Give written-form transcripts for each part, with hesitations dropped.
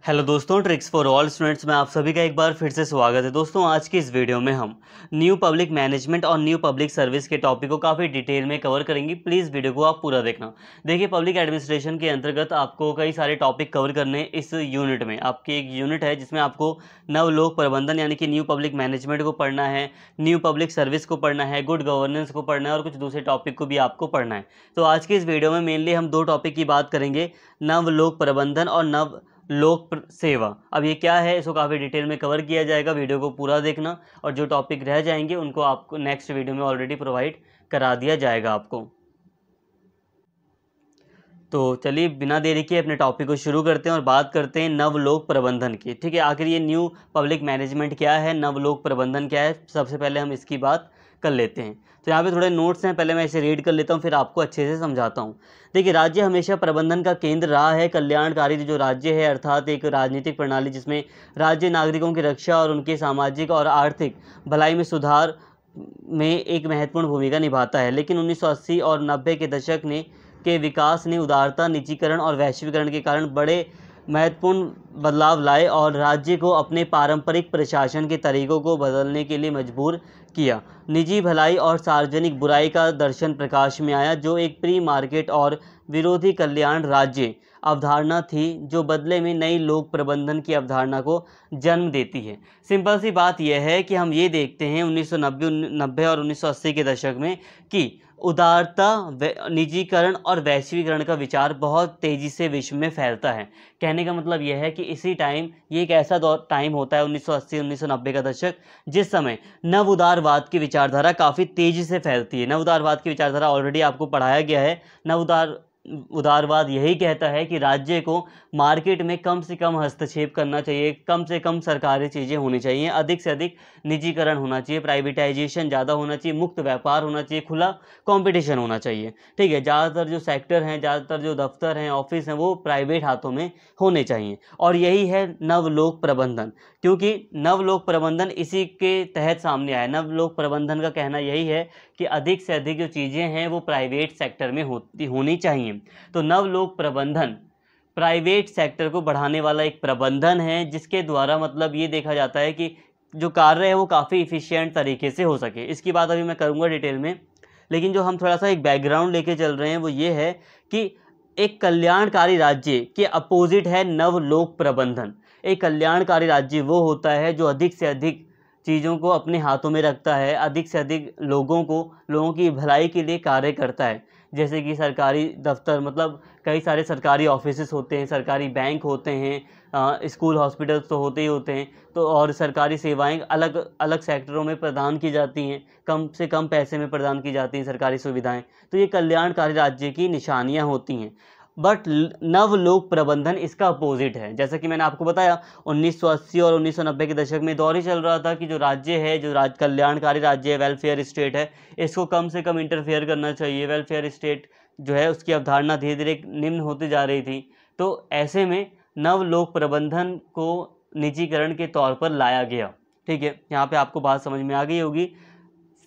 Hello दोस्तों, tricks for all students में आप सभी का एक बार फिर से स्वागत है। दोस्तों, आज की इस वीडियो में हम न्यू पब्लिक मैनेजमेंट और न्यू पब्लिक सर्विस के टॉपिक को काफ़ी डिटेल में कवर करेंगे। प्लीज़ वीडियो को आप पूरा देखना। देखिए, पब्लिक एडमिनिस्ट्रेशन के अंतर्गत आपको कई सारे टॉपिक कवर करने इस यूनिट में। आपकी एक यूनिट है जिसमें आपको नवलोक प्रबंधन यानी कि न्यू पब्लिक मैनेजमेंट को पढ़ना है, न्यू पब्लिक सर्विस को पढ़ना है, गुड गवर्नेंस को पढ़ना है और कुछ दूसरे टॉपिक को भी आपको पढ़ना है। तो आज की इस वीडियो में मेनली हम दो टॉपिक की बात करेंगे, नवलोक प्रबंधन और नव लोक सेवा। अब ये क्या है, इसको काफ़ी डिटेल में कवर किया जाएगा। वीडियो को पूरा देखना और जो टॉपिक रह जाएंगे उनको आपको नेक्स्ट वीडियो में ऑलरेडी प्रोवाइड करा दिया जाएगा आपको। तो चलिए बिना देरी के अपने टॉपिक को शुरू करते हैं और बात करते हैं नवलोक प्रबंधन की। ठीक है, आखिर ये न्यू पब्लिक मैनेजमेंट क्या है, नवलोक प्रबंधन क्या है, सबसे पहले हम इसकी बात कर लेते हैं। तो यहाँ पे थोड़े नोट्स हैं, पहले मैं इसे रीड कर लेता हूँ फिर आपको अच्छे से समझाता हूँ। देखिए, राज्य हमेशा प्रबंधन का केंद्र रहा है। कल्याणकारी जो राज्य है अर्थात एक राजनीतिक प्रणाली जिसमें राज्य नागरिकों की रक्षा और उनके सामाजिक और आर्थिक भलाई में सुधार में एक महत्वपूर्ण भूमिका निभाता है। लेकिन 1980 और 90 के दशक के विकास ने उदारता, निजीकरण और वैश्वीकरण के कारण बड़े महत्वपूर्ण बदलाव लाए और राज्य को अपने पारंपरिक प्रशासन के तरीकों को बदलने के लिए मजबूर किया। निजी भलाई और सार्वजनिक बुराई का दर्शन प्रकाश में आया, जो एक प्री मार्केट और विरोधी कल्याण राज्य अवधारणा थी, जो बदले में नई लोक प्रबंधन की अवधारणा को जन्म देती है। सिंपल सी बात यह है कि हम ये देखते हैं 1990 और 1980 के दशक में कि उदारता, निजीकरण और वैश्वीकरण का विचार बहुत तेज़ी से विश्व में फैलता है। कहने का मतलब यह है कि इसी टाइम, ये एक ऐसा टाइम होता है 1980-1990 का दशक, जिस समय नव उदारवाद की विचारधारा काफ़ी तेज़ी से फैलती है। नव उदारवाद की विचारधारा ऑलरेडी आपको पढ़ाया गया है। नव उदारवाद यही कहता है कि राज्य को मार्केट में कम से कम हस्तक्षेप करना चाहिए, कम से कम सरकारी चीज़ें होनी चाहिए, अधिक से अधिक निजीकरण होना चाहिए, प्राइवेटाइजेशन ज़्यादा होना चाहिए, मुक्त व्यापार होना चाहिए, खुला कंपटीशन होना चाहिए। ठीक है, ज़्यादातर जो सेक्टर हैं, ज़्यादातर जो दफ्तर हैं, ऑफिस हैं, वो प्राइवेट हाथों में होने चाहिए। और यही है नवलोक प्रबंधन, क्योंकि नवलोक प्रबंधन इसी के तहत सामने आया। नवलोक प्रबंधन का कहना यही है कि अधिक से अधिक जो चीज़ें हैं वो प्राइवेट सेक्टर में होनी चाहिए। तो नवलोक प्रबंधन प्राइवेट सेक्टर को बढ़ाने वाला एक प्रबंधन है, जिसके द्वारा मतलब ये देखा जाता है कि जो कार्य है वो काफ़ी इफ़िशियंट तरीके से हो सके। इसकी बात अभी मैं करूँगा डिटेल में, लेकिन जो हम थोड़ा सा एक बैकग्राउंड लेके चल रहे हैं वो ये है कि एक कल्याणकारी राज्य के अपोजिट है नवलोक प्रबंधन। एक कल्याणकारी राज्य वो होता है जो अधिक से अधिक चीज़ों को अपने हाथों में रखता है, अधिक से अधिक लोगों की भलाई के लिए कार्य करता है। जैसे कि सरकारी दफ्तर, मतलब कई सारे सरकारी ऑफिसेस होते हैं, सरकारी बैंक होते हैं, स्कूल हॉस्पिटल्स तो होते ही होते हैं। तो और सरकारी सेवाएं अलग अलग सेक्टरों में प्रदान की जाती हैं, कम से कम पैसे में प्रदान की जाती हैं सरकारी सुविधाएं। तो ये कल्याणकारी राज्य की निशानियां होती हैं। बट नवलोक प्रबंधन इसका अपोजिट है। जैसा कि मैंने आपको बताया, 1980 और 1990 के दशक में दौर ही चल रहा था कि जो राज्य है, जो कल्याणकारी राज्य है, वेलफेयर स्टेट है, इसको कम से कम इंटरफेयर करना चाहिए। वेलफेयर स्टेट जो है उसकी अवधारणा धीरे धीरे निम्न होती जा रही थी। तो ऐसे में नवलोक प्रबंधन को निजीकरण के तौर पर लाया गया। ठीक है, यहाँ पे आपको बात समझ में आ गई होगी।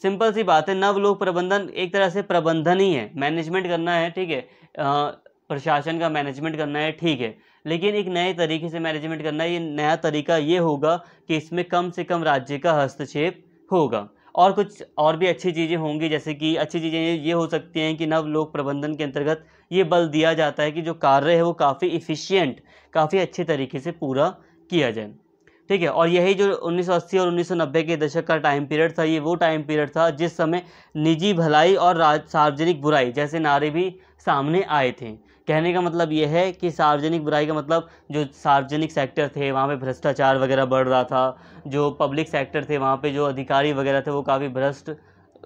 सिंपल सी बात है, नवलोक प्रबंधन एक तरह से प्रबंधन ही है, मैनेजमेंट करना है। ठीक है, प्रशासन का मैनेजमेंट करना है, ठीक है, लेकिन एक नए तरीके से मैनेजमेंट करना है। ये नया तरीका ये होगा कि इसमें कम से कम राज्य का हस्तक्षेप होगा और कुछ और भी अच्छी चीज़ें होंगी। जैसे कि अच्छी चीज़ें ये हो सकती हैं कि नवलोक प्रबंधन के अंतर्गत ये बल दिया जाता है कि जो कार्य है वो काफ़ी इफ़िशियंट, काफ़ी अच्छे तरीके से पूरा किया जाए। ठीक है, और यही जो 1980 और 1990 के दशक का टाइम पीरियड था, ये वो टाइम पीरियड था जिस समय निजी भलाई और सार्वजनिक बुराई जैसे नारे भी सामने आए थे। कहने का मतलब ये है कि सार्वजनिक बुराई का मतलब जो सार्वजनिक सेक्टर थे वहाँ पे भ्रष्टाचार वगैरह बढ़ रहा था, जो पब्लिक सेक्टर थे वहाँ पे जो अधिकारी वगैरह थे वो काफ़ी भ्रष्ट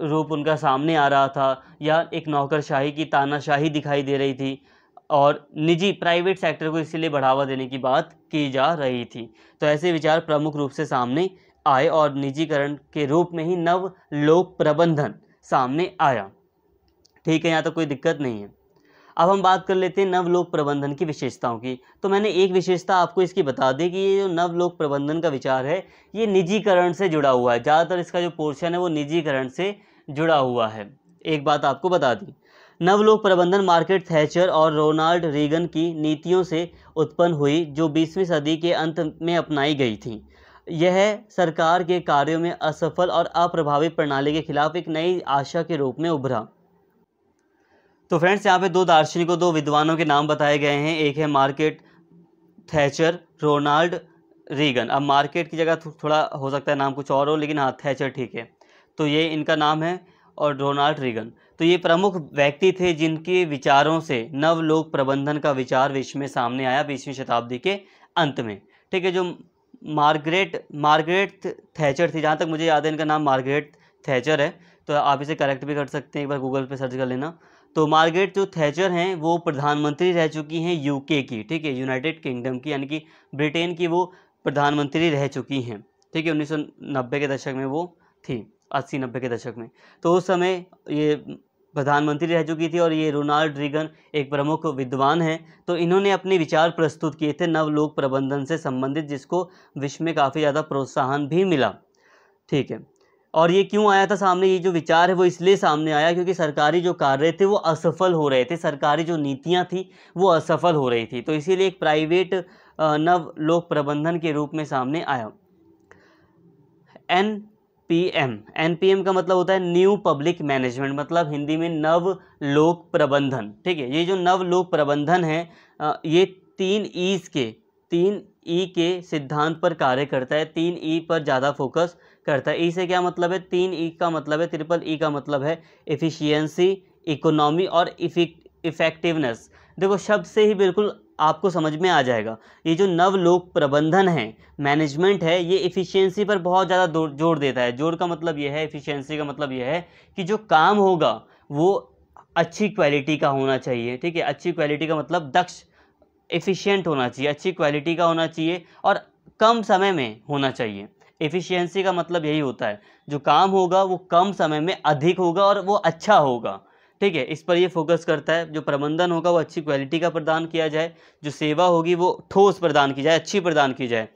रूप उनका सामने आ रहा था, या एक नौकरशाही की तानाशाही दिखाई दे रही थी, और निजी प्राइवेट सेक्टर को इसीलिए बढ़ावा देने की बात की जा रही थी। तो ऐसे विचार प्रमुख रूप से सामने आए और निजीकरण के रूप में ही नवलोक प्रबंधन सामने आया। ठीक है, यहाँ तो कोई दिक्कत नहीं है। अब हम बात कर लेते हैं नवलोक प्रबंधन की विशेषताओं की। तो मैंने एक विशेषता आपको इसकी बता दी कि ये जो नवलोक प्रबंधन का विचार है ये निजीकरण से जुड़ा हुआ है। ज़्यादातर इसका जो पोर्शन है वो निजीकरण से जुड़ा हुआ है। एक बात आपको बता दी, नवलोक प्रबंधन मार्केट थैचर और रोनाल्ड रीगन की नीतियों से उत्पन्न हुई जो 20वीं सदी के अंत में अपनाई गई थी। यह सरकार के कार्यों में असफल और अप्रभावी प्रणाली के खिलाफ एक नई आशा के रूप में उभरा। तो फ्रेंड्स, यहाँ पे दो दार्शनिकों, दो विद्वानों के नाम बताए गए हैं। एक है मार्केट थैचर, रोनाल्ड रीगन। अब मार्केट की जगह थोड़ा हो सकता है नाम कुछ और हो, लेकिन हाँ, थैचर ठीक है। तो ये इनका नाम है, और रोनाल्ड रीगन। तो ये प्रमुख व्यक्ति थे जिनके विचारों से नवलोक प्रबंधन का विचार विश्व में सामने आया 20वीं शताब्दी के अंत में। ठीक है, जो मार्गरेट थैचर थी, जहाँ तक मुझे याद है इनका नाम मार्गरेट थैचर है, तो आप इसे करेक्ट भी कर सकते हैं, एक बार गूगल पे सर्च कर लेना। तो मार्गरेट जो थैचर हैं वो प्रधानमंत्री रह चुकी हैं यूके की, ठीक है, यूनाइटेड किंगडम की, यानी कि ब्रिटेन की वो प्रधानमंत्री रह चुकी हैं। ठीक है, 1990 के दशक में वो थी, 80-90 के दशक में। तो उस समय ये प्रधानमंत्री रह चुकी थी, और ये रोनाल्ड रीगन एक प्रमुख विद्वान हैं। तो इन्होंने अपने विचार प्रस्तुत किए थे नवलोक प्रबंधन से संबंधित, जिसको विश्व में काफ़ी ज़्यादा प्रोत्साहन भी मिला। ठीक है, और ये क्यों आया था सामने, ये जो विचार है वो इसलिए सामने आया क्योंकि सरकारी जो कार्य थे वो असफल हो रहे थे, सरकारी जो नीतियां थी वो असफल हो रही थी। तो इसीलिए एक प्राइवेट नवलोक प्रबंधन के रूप में सामने आया। एनपीएम का मतलब होता है न्यू पब्लिक मैनेजमेंट, मतलब हिंदी में नव लोक प्रबंधन। ठीक है, ये जो नव लोक प्रबंधन है ये 3 ई के सिद्धांत पर कार्य करता है, 3 ई पर ज़्यादा फोकस करता है। ई से क्या मतलब है, 3 ई का मतलब है, ट्रिपल ई का मतलब है एफिशिएंसी, इकोनॉमी और इफेक्टिवनेस। देखो, शब्द से ही बिल्कुल आपको समझ में आ जाएगा। ये जो नवलोक प्रबंधन है, मैनेजमेंट है, ये इफ़िशियंसी पर बहुत ज़्यादा जोर देता है। जोर का मतलब ये है, इफ़िशियंसी का मतलब ये है कि जो काम होगा वो अच्छी क्वालिटी का होना चाहिए। ठीक है, अच्छी क्वालिटी का मतलब दक्ष, एफिशिएंट होना चाहिए, अच्छी क्वालिटी का होना चाहिए, और कम समय में होना चाहिए। एफिशिएंसी का मतलब यही होता है, जो काम होगा वो कम समय में अधिक होगा और वो अच्छा होगा। ठीक है, इस पर ये फोकस करता है। जो प्रबंधन होगा वो अच्छी क्वालिटी का प्रदान किया जाए, जो सेवा होगी वो ठोस प्रदान की जाए, अच्छी प्रदान की जाए।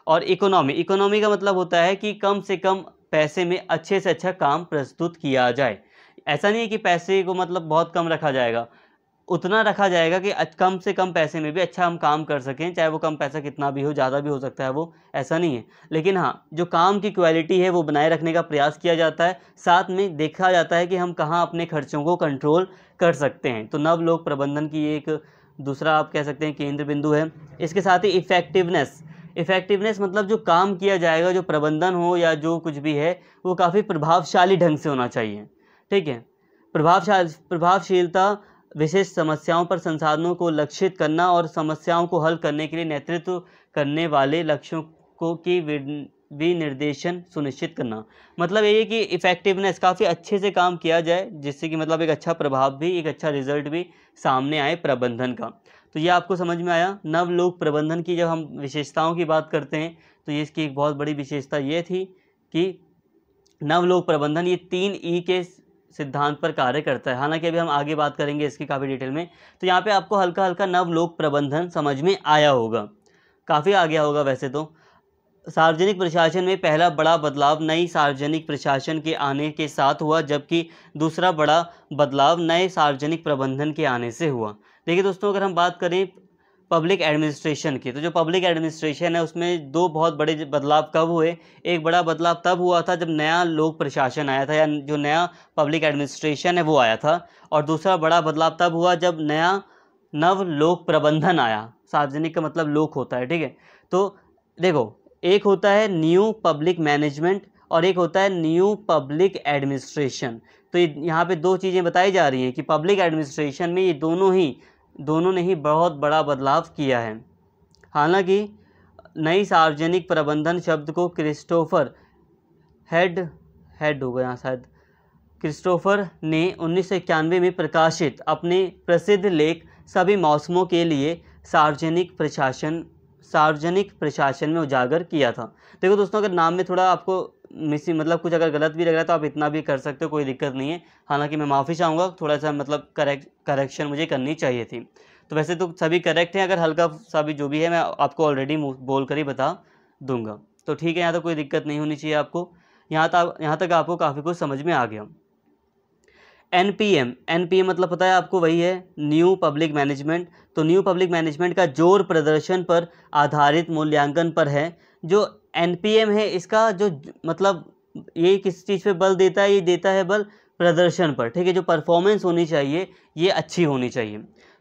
और इकोनॉमी का मतलब होता है कि कम से कम पैसे में अच्छे से अच्छा काम प्रस्तुत किया जाए। ऐसा नहीं है कि पैसे को मतलब बहुत कम रखा जाएगा, उतना रखा जाएगा कि कम से कम पैसे में भी अच्छा हम काम कर सकें, चाहे वो कम पैसा कितना भी हो, ज़्यादा भी हो सकता है वो, ऐसा नहीं है। लेकिन हाँ, जो काम की क्वालिटी है वो बनाए रखने का प्रयास किया जाता है। साथ में देखा जाता है कि हम कहाँ अपने खर्चों को कंट्रोल कर सकते हैं। तो नवलोक प्रबंधन की एक दूसरा आप कह सकते हैं केंद्र बिंदु है। इसके साथ ही इफ़ेक्टिवनेस मतलब जो काम किया जाएगा, जो प्रबंधन हो या जो कुछ भी है, वो काफ़ी प्रभावशाली ढंग से होना चाहिए। ठीक है, प्रभावशीलता विशेष समस्याओं पर संसाधनों को लक्षित करना और समस्याओं को हल करने के लिए नेतृत्व करने वाले लक्ष्यों को की विनिर्देशन सुनिश्चित करना। मतलब ये है कि इफ़ेक्टिवनेस, काफ़ी अच्छे से काम किया जाए, जिससे कि मतलब एक अच्छा प्रभाव भी, एक अच्छा रिजल्ट भी सामने आए प्रबंधन का। तो ये आपको समझ में आया। नवलोक प्रबंधन की जब हम विशेषताओं की बात करते हैं तो ये इसकी एक बहुत बड़ी विशेषता ये थी कि नवलोक प्रबंधन ये 3 ई के सिद्धांत पर कार्य करता है। हालांकि अभी हम आगे बात करेंगे इसकी काफ़ी डिटेल में। तो यहाँ पे आपको हल्का हल्का नवलोक प्रबंधन समझ में आया होगा, काफ़ी आ गया होगा वैसे तो। सार्वजनिक प्रशासन में पहला बड़ा बदलाव नई सार्वजनिक प्रशासन के आने के साथ हुआ, जबकि दूसरा बड़ा बदलाव नए सार्वजनिक प्रबंधन के आने से हुआ। देखिए दोस्तों, अगर हम बात करें पब्लिक एडमिनिस्ट्रेशन की, तो जो पब्लिक एडमिनिस्ट्रेशन है उसमें दो बहुत बड़े बदलाव कब हुए। एक बड़ा बदलाव तब हुआ था जब नया लोक प्रशासन आया था, या जो नया पब्लिक एडमिनिस्ट्रेशन है वो आया था। और दूसरा बड़ा बदलाव तब हुआ जब नया नव लोक प्रबंधन आया। सार्वजनिक का मतलब लोक होता है। ठीक है, तो देखो, एक होता है न्यू पब्लिक मैनेजमेंट और एक होता है न्यू पब्लिक एडमिनिस्ट्रेशन। तो यहाँ पे दो चीज़ें बताई जा रही हैं कि पब्लिक एडमिनिस्ट्रेशन में ये दोनों ने ही बहुत बड़ा बदलाव किया है। हालांकि नई सार्वजनिक प्रबंधन शब्द को क्रिस्टोफर हेड होगा यहाँ शायद, क्रिस्टोफर ने 1991 में प्रकाशित अपने प्रसिद्ध लेख सभी मौसमों के लिए सार्वजनिक प्रशासन में उजागर किया था। देखो दोस्तों, अगर नाम में थोड़ा आपको मतलब कुछ अगर गलत भी लग रहा है तो आप इतना भी कर सकते हो, कोई दिक्कत नहीं है। हालांकि मैं माफ़ी चाहूँगा, थोड़ा सा मतलब करेक्शन मुझे करनी चाहिए थी। तो वैसे तो सभी करेक्ट हैं, अगर हल्का सा भी जो भी है मैं आपको ऑलरेडी बोल कर ही बता दूंगा। तो ठीक है, यहाँ तो कोई दिक्कत नहीं होनी चाहिए आपको। यहाँ तक आपको काफ़ी कुछ समझ में आ गया। एनपीएम, एनपीएम मतलब पता है आपको, वही है न्यू पब्लिक मैनेजमेंट। तो न्यू पब्लिक मैनेजमेंट का जोर प्रदर्शन पर आधारित मूल्यांकन पर है। जो एनपीएम है इसका जो मतलब ये किस चीज़ पे बल देता है, ये देता है बल प्रदर्शन पर, ठीक है। जो परफॉर्मेंस होनी चाहिए ये अच्छी होनी चाहिए।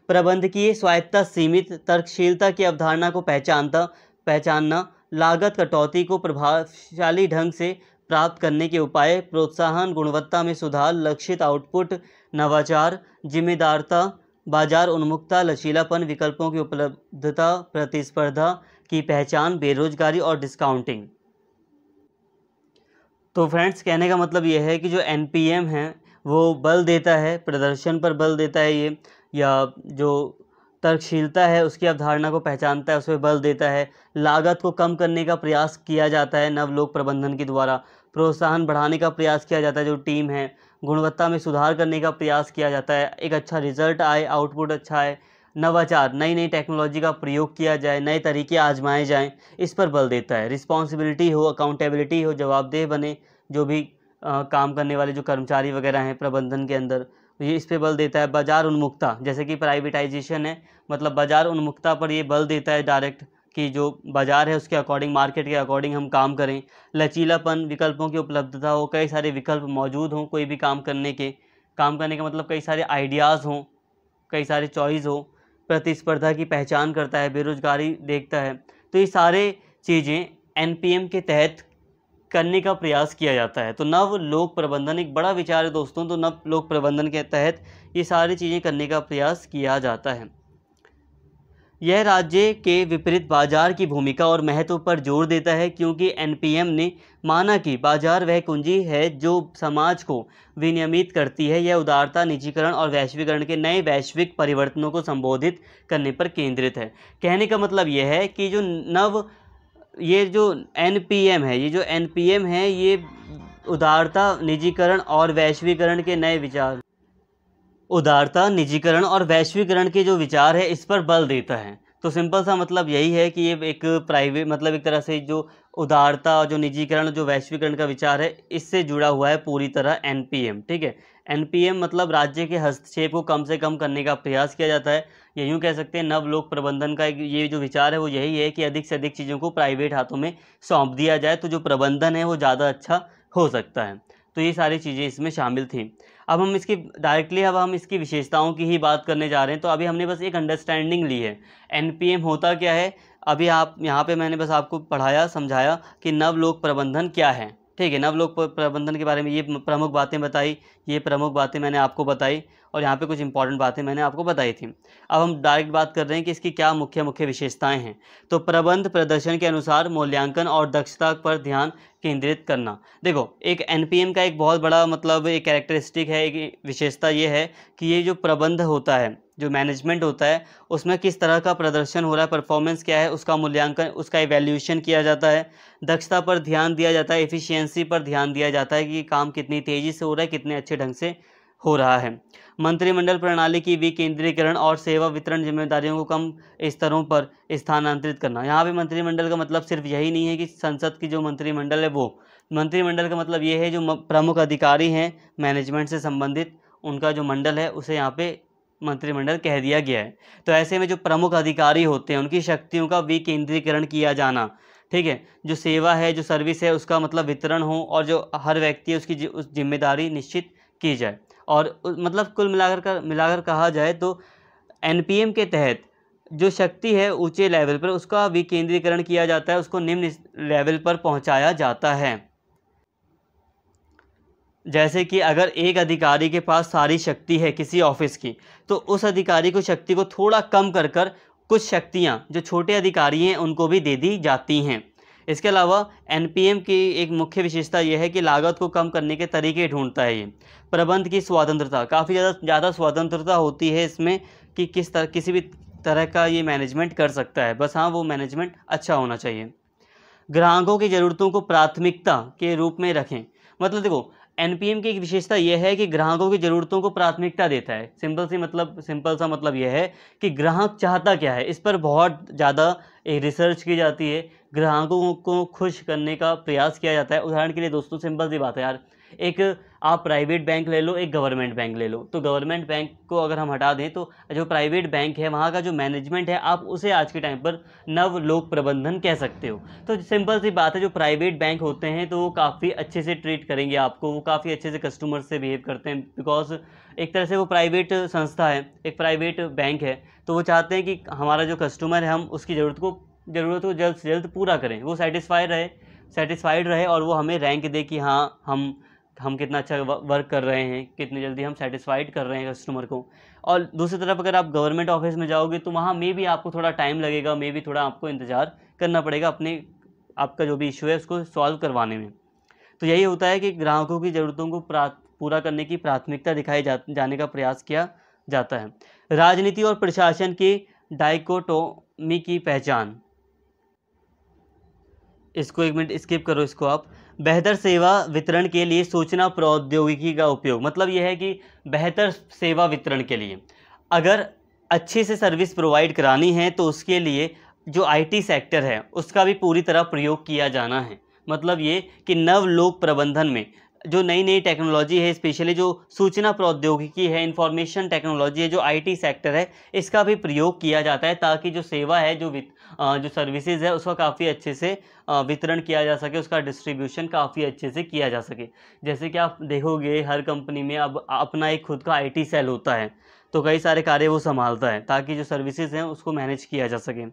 प्रबंधकीय स्वायत्तता, सीमित तर्कशीलता की अवधारणा को पहचानना, लागत कटौती को प्रभावशाली ढंग से प्राप्त करने के उपाय, प्रोत्साहन, गुणवत्ता में सुधार, लक्षित आउटपुट, नवाचार, जिम्मेदारता, बाजार उन्मुखता, लचीलापन, विकल्पों की उपलब्धता, प्रतिस्पर्धा की पहचान, बेरोजगारी और डिस्काउंटिंग। तो फ्रेंड्स कहने का मतलब ये है कि जो एनपीएम है वो बल देता है प्रदर्शन पर, बल देता है ये, या जो तर्कशीलता है उसकी अवधारणा को पहचानता है, उस पर बल देता है। लागत को कम करने का प्रयास किया जाता है नवलोक प्रबंधन के द्वारा, प्रोत्साहन बढ़ाने का प्रयास किया जाता है जो टीम है, गुणवत्ता में सुधार करने का प्रयास किया जाता है, एक अच्छा रिजल्ट आए, आउटपुट अच्छा आए, नवाचार, नई नई टेक्नोलॉजी का प्रयोग किया जाए, नए तरीके आजमाए जाएं, इस पर बल देता है। रिस्पॉन्सिबिलिटी हो, अकाउंटेबिलिटी हो, जवाबदेह बने जो भी काम करने वाले जो कर्मचारी वगैरह हैं प्रबंधन के अंदर, तो ये इस पे बल देता है। बाजार उन्मुखता, जैसे कि प्राइवेटाइजेशन है, मतलब बाजार उन्मुखता पर ये बल देता है डायरेक्ट, कि जो बाज़ार है उसके अकॉर्डिंग, मार्केट के अकॉर्डिंग हम काम करें। लचीलापन, विकल्पों की उपलब्धता हो, कई सारे विकल्प मौजूद हों कोई भी काम करने का मतलब कई सारे आइडियाज़ हों, कई सारे चॉइस हो। प्रतिस्पर्धा की पहचान करता है, बेरोजगारी देखता है। तो ये सारे चीज़ें एनपीएम के तहत करने का प्रयास किया जाता है। तो नव लोक प्रबंधन एक बड़ा विचार है दोस्तों, तो नव लोक प्रबंधन के तहत ये सारी चीज़ें करने का प्रयास किया जाता है। यह राज्य के विपरीत बाजार की भूमिका और महत्व पर जोर देता है, क्योंकि एनपीएम ने माना कि बाजार वह कुंजी है जो समाज को विनियमित करती है। यह उदारता, निजीकरण और वैश्वीकरण के नए वैश्विक परिवर्तनों को संबोधित करने पर केंद्रित है। कहने का मतलब यह है कि ये जो एनपीएम है ये उदारता, निजीकरण और वैश्वीकरण के नए विचार, उदारता, निजीकरण और वैश्वीकरण के जो विचार है इस पर बल देता है। तो सिंपल सा मतलब यही है कि ये एक प्राइवेट, मतलब एक तरह से जो उदारता, जो निजीकरण, जो वैश्वीकरण का विचार है, इससे जुड़ा हुआ है पूरी तरह एनपीएम, ठीक है। एनपीएम मतलब राज्य के हस्तक्षेप को कम से कम करने का प्रयास किया जाता है। ये यूँ कह सकते हैं नवलोक प्रबंधन का ये जो विचार है वो यही है कि अधिक से अधिक चीज़ों को प्राइवेट हाथों में सौंप दिया जाए, तो जो प्रबंधन है वो ज़्यादा अच्छा हो सकता है। तो ये सारी चीज़ें इसमें शामिल थी। अब हम इसकी विशेषताओं की ही बात करने जा रहे हैं। तो अभी हमने बस एक अंडरस्टैंडिंग ली है, एनपीएम होता क्या है। अभी आप यहाँ पे मैंने बस आपको पढ़ाया, समझाया कि नवलोक प्रबंधन क्या है, ठीक है। नवलोक प्रबंधन के बारे में ये प्रमुख बातें बताई, ये प्रमुख बातें मैंने आपको बताई, और यहाँ पे कुछ इंपॉर्टेंट बातें मैंने आपको बताई थी। अब हम डायरेक्ट बात कर रहे हैं कि इसकी क्या मुख्य विशेषताएं हैं। तो प्रबंध प्रदर्शन के अनुसार मूल्यांकन और दक्षता पर ध्यान केंद्रित करना। देखो, एक एनपीएम का एक बहुत बड़ा मतलब एक कैरेक्टरिस्टिक है, एक विशेषता ये है कि ये जो प्रबंध होता है, जो मैनेजमेंट होता है, उसमें किस तरह का प्रदर्शन हो रहा है, परफॉर्मेंस क्या है, उसका मूल्यांकन, उसका इवैल्यूएशन किया जाता है। दक्षता पर ध्यान दिया जाता है, एफिशिएंसी पर ध्यान दिया जाता है कि काम कितनी तेज़ी से हो रहा है, कितने अच्छे ढंग से हो रहा है। मंत्रिमंडल प्रणाली की विकेंद्रीकरण और सेवा वितरण जिम्मेदारियों को कम स्तरों पर स्थानांतरित करना। यहाँ पे मंत्रिमंडल का मतलब सिर्फ यही नहीं है कि संसद की जो मंत्रिमंडल है वो, मंत्रिमंडल का मतलब ये है जो प्रमुख अधिकारी हैं मैनेजमेंट से संबंधित, उनका जो मंडल है उसे यहाँ पे मंत्रिमंडल कह दिया गया है। तो ऐसे में जो प्रमुख अधिकारी होते हैं उनकी शक्तियों का विकेंद्रीकरण किया जाना, ठीक है। जो सेवा है, जो सर्विस है, उसका मतलब वितरण हो, और जो हर व्यक्ति है उसकी उस जिम्मेदारी निश्चित की जाए। और मतलब कुल मिलाकर कहा जाए तो एनपीएम के तहत जो शक्ति है ऊंचे लेवल पर उसका विकेंद्रीकरण किया जाता है, उसको निम्न लेवल पर पहुंचाया जाता है। जैसे कि अगर एक अधिकारी के पास सारी शक्ति है किसी ऑफिस की, तो उस अधिकारी को शक्ति को थोड़ा कम कर कुछ शक्तियां जो छोटे अधिकारी हैं उनको भी दे दी जाती हैं। इसके अलावा एनपीएम की एक मुख्य विशेषता यह है कि लागत को कम करने के तरीके ढूंढता है ये। प्रबंध की स्वतंत्रता, काफ़ी ज़्यादा स्वतंत्रता होती है इसमें कि किसी भी तरह का ये मैनेजमेंट कर सकता है, बस हाँ वो मैनेजमेंट अच्छा होना चाहिए। ग्राहकों की ज़रूरतों को प्राथमिकता के रूप में रखें। मतलब देखो, एनपीएम की एक विशेषता यह है कि ग्राहकों की ज़रूरतों को प्राथमिकता देता है। सिंपल सा मतलब यह है कि ग्राहक चाहता क्या है, इस पर बहुत ज़्यादा रिसर्च की जाती है, ग्राहकों को खुश करने का प्रयास किया जाता है। उदाहरण के लिए दोस्तों, सिंपल सी बात है यार, एक आप प्राइवेट बैंक ले लो, एक गवर्नमेंट बैंक ले लो। तो गवर्नमेंट बैंक को अगर हम हटा दें तो जो प्राइवेट बैंक है वहाँ का जो मैनेजमेंट है आप उसे आज के टाइम पर नवलोक प्रबंधन कह सकते हो। तो सिंपल सी बात है, जो प्राइवेट बैंक होते हैं तो वो काफ़ी अच्छे से ट्रीट करेंगे आपको, वो काफ़ी अच्छे से कस्टमर से बिहेव करते हैं, बिकॉज एक तरह से वो प्राइवेट संस्था है, एक प्राइवेट बैंक है, तो वो चाहते हैं कि हमारा जो कस्टमर है हम उसकी ज़रूरत को जल्द से जल्द पूरा करें, वो सेटिस्फाइड रहे और वो हमें रैंक दे कि हाँ हम कितना अच्छा वर्क कर रहे हैं, कितनी जल्दी हम सेटिस्फाइड कर रहे हैं कस्टमर को। और दूसरी तरफ अगर आप गवर्नमेंट ऑफिस में जाओगे तो वहाँ में भी आपको थोड़ा टाइम लगेगा, में भी थोड़ा आपको इंतज़ार करना पड़ेगा आपका जो भी इशू है उसको सॉल्व करवाने में। तो यही होता है कि ग्राहकों की ज़रूरतों को पूरा करने की प्राथमिकता दिखाई जाने का प्रयास किया जाता है। राजनीति और प्रशासन की डाइकोटोमी की पहचान, इसको एक मिनट स्किप करो इसको आप। बेहतर सेवा वितरण के लिए सूचना प्रौद्योगिकी का उपयोग, मतलब यह है कि बेहतर सेवा वितरण के लिए अगर अच्छे से सर्विस प्रोवाइड करानी है तो उसके लिए जो आईटी सेक्टर है उसका भी पूरी तरह प्रयोग किया जाना है। मतलब ये कि नवलोक प्रबंधन में जो नई नई टेक्नोलॉजी है, स्पेशली जो सूचना प्रौद्योगिकी है, इंफॉर्मेशन टेक्नोलॉजी है, जो आईटी सेक्टर है, इसका भी प्रयोग किया जाता है ताकि जो सेवा है, जो सर्विसेज है उसका काफ़ी अच्छे से वितरण किया जा सके, उसका डिस्ट्रीब्यूशन काफ़ी अच्छे से किया जा सके। जैसे कि आप देखोगे हर कंपनी में अब अपना एक खुद का आईटी सेल होता है, तो कई सारे कार्य वो संभालता है ताकि जो सर्विसेज हैं उसको मैनेज किया जा सके।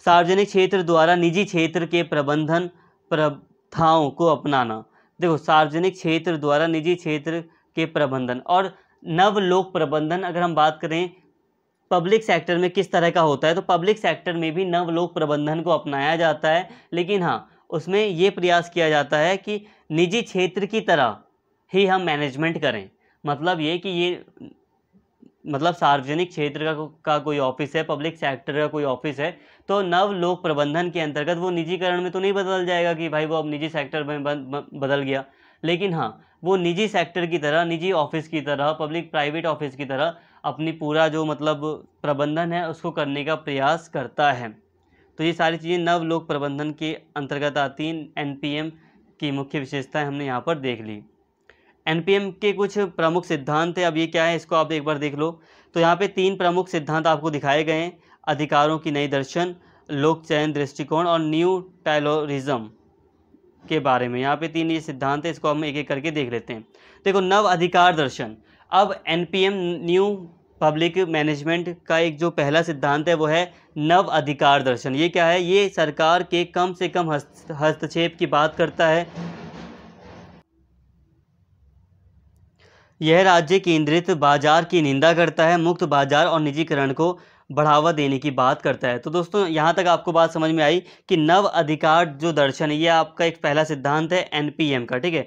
सार्वजनिक क्षेत्र द्वारा निजी क्षेत्र के प्रबंधन प्रथाओं को अपनाना, देखो सार्वजनिक क्षेत्र द्वारा निजी क्षेत्र के प्रबंधन और नवलोक प्रबंधन अगर हम बात करें पब्लिक सेक्टर में किस तरह का होता है, तो पब्लिक सेक्टर में भी नवलोक प्रबंधन को अपनाया जाता है, लेकिन हाँ उसमें ये प्रयास किया जाता है कि निजी क्षेत्र की तरह ही हम मैनेजमेंट करें। मतलब ये कि ये मतलब सार्वजनिक क्षेत्र का कोई ऑफिस है, पब्लिक सेक्टर का कोई ऑफिस है, तो नवलोक प्रबंधन के अंतर्गत वो निजीकरण में तो नहीं बदल जाएगा कि भाई वो अब निजी सेक्टर में बदल गया, लेकिन हाँ वो निजी सेक्टर की तरह, निजी ऑफिस की तरह, पब्लिक प्राइवेट ऑफिस की तरह अपनी पूरा जो मतलब प्रबंधन है उसको करने का प्रयास करता है। तो ये सारी चीज़ें नवलोक प्रबंधन के अंतर्गत आती हैं। एनपीएम की मुख्य विशेषताएं हमने यहाँ पर देख ली। एनपीएम के कुछ प्रमुख सिद्धांत है, अब ये क्या है इसको आप एक बार देख लो। तो यहाँ पे 3 प्रमुख सिद्धांत आपको दिखाए गए हैं, अधिकारों की नई दर्शन, लोक चयन दृष्टिकोण और न्यू टायलोरिज्म के बारे में। यहाँ पे 3 ये सिद्धांत है, इसको हम एक एक करके देख लेते हैं। देखो नव अधिकार दर्शन, अब एनपीएम न्यू पब्लिक मैनेजमेंट का एक जो पहला सिद्धांत है वो है नव अधिकार दर्शन। ये क्या है, ये सरकार के कम से कम हस्तक्षेप की बात करता है। यह राज्य केंद्रित बाजार की निंदा करता है, मुक्त बाजार और निजीकरण को बढ़ावा देने की बात करता है। तो दोस्तों यहाँ तक आपको बात समझ में आई कि नव अधिकार जो दर्शन है ये आपका एक पहला सिद्धांत है एनपीएम का, ठीक है।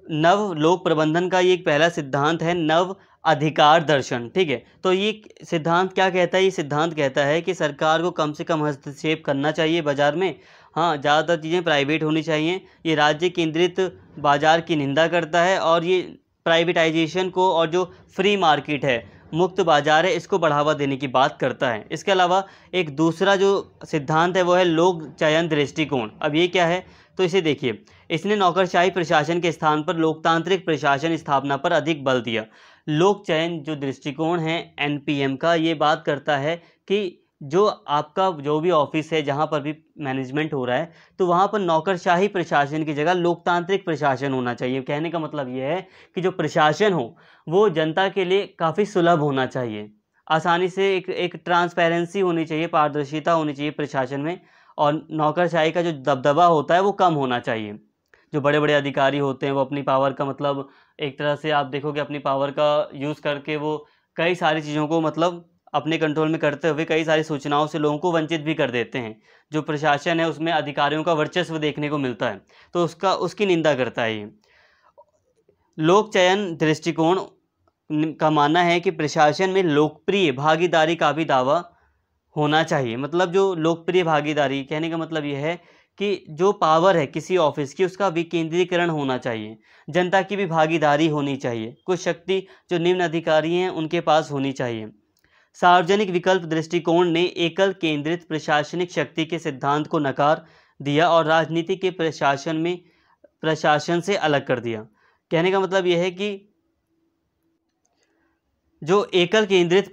नव लोक प्रबंधन का ये एक पहला सिद्धांत है नव अधिकार दर्शन, ठीक है। तो ये सिद्धांत क्या कहता है, ये सिद्धांत कहता है कि सरकार को कम से कम हस्तक्षेप करना चाहिए बाजार में, हाँ ज़्यादातर चीज़ें प्राइवेट होनी चाहिए। ये राज्य केंद्रित बाजार की निंदा करता है और ये प्राइवेटाइजेशन को और जो फ्री मार्केट है, मुक्त बाजार है, इसको बढ़ावा देने की बात करता है। इसके अलावा एक दूसरा जो सिद्धांत है वो है लोक चयन दृष्टिकोण। अब ये क्या है, तो इसे देखिए, इसने नौकरशाही प्रशासन के स्थान पर लोकतांत्रिक प्रशासन स्थापना पर अधिक बल दिया। लोक चयन जो दृष्टिकोण है एनपीएम का, ये बात करता है कि जो आपका जो भी ऑफिस है जहाँ पर भी मैनेजमेंट हो रहा है तो वहाँ पर नौकरशाही प्रशासन की जगह लोकतांत्रिक प्रशासन होना चाहिए। कहने का मतलब ये है कि जो प्रशासन हो वो जनता के लिए काफ़ी सुलभ होना चाहिए, आसानी से एक ट्रांसपेरेंसी होनी चाहिए, पारदर्शिता होनी चाहिए प्रशासन में, और नौकरशाही का जो दबदबा होता है वो कम होना चाहिए। जो बड़े बड़े अधिकारी होते हैं वो अपनी पावर का मतलब एक तरह से आप देखोगे अपनी पावर का यूज़ करके वो कई सारी चीज़ों को मतलब अपने कंट्रोल में करते हुए कई सारी सूचनाओं से लोगों को वंचित भी कर देते हैं। जो प्रशासन है उसमें अधिकारियों का वर्चस्व देखने को मिलता है, तो उसकी निंदा करता है ये। लोक चयन दृष्टिकोण का मानना है कि प्रशासन में लोकप्रिय भागीदारी का भी दावा होना चाहिए। मतलब जो लोकप्रिय भागीदारी, कहने का मतलब यह है कि जो पावर है किसी ऑफिस की उसका विकेंद्रीकरण होना चाहिए, जनता की भी भागीदारी होनी चाहिए, कुछ शक्ति जो निम्न अधिकारी हैं उनके पास होनी चाहिए। सार्वजनिक विकल्प दृष्टिकोण ने एकल केंद्रित प्रशासनिक शक्ति के सिद्धांत को नकार दिया और राजनीति के प्रशासन से अलग कर दिया। कहने का मतलब यह है कि जो एकल केंद्रित